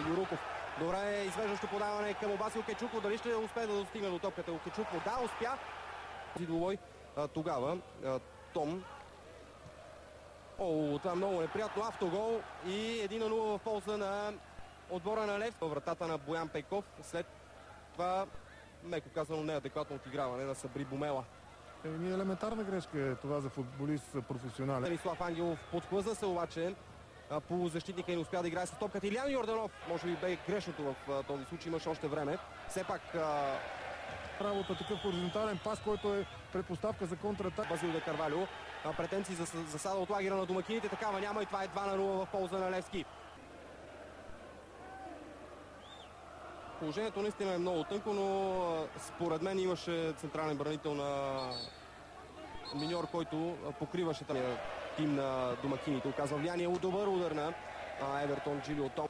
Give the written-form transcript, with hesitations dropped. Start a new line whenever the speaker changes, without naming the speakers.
Юруков. Добре, извеждащо подаване към Обасил Кечуков. Дали ще успее да достигне до топката от Кечуков? Да, успя. Зидолой тогава. Том. Това е много неприятно. Автогол и 1-0 в полза на отбора на Левски. Вратата на Боян Пейков. След това, меко казано, неадекватно отиграване на Сабри Бумела.
Елементарна грешка е това за футболист професионален.
Станислав Ангелов подхлъзна се обаче полузащитника и не успя да играе с топката. Илиян Йорданов, може би бе грешното в този случай, имаше още време. Все пак
работа, такъв хоризонтален пас, който е предпоставка за контратак.
Базил де Карвалио. Претенции за засада от лагера на домакините. Такава няма и това е 2-0 в полза на Левски. Положението наистина е много тънко, но според мен имаше централен бранител на Миньор, който покриваше тим на домакините. Оказва влияние. Добър удар на Евертон Джилио Том.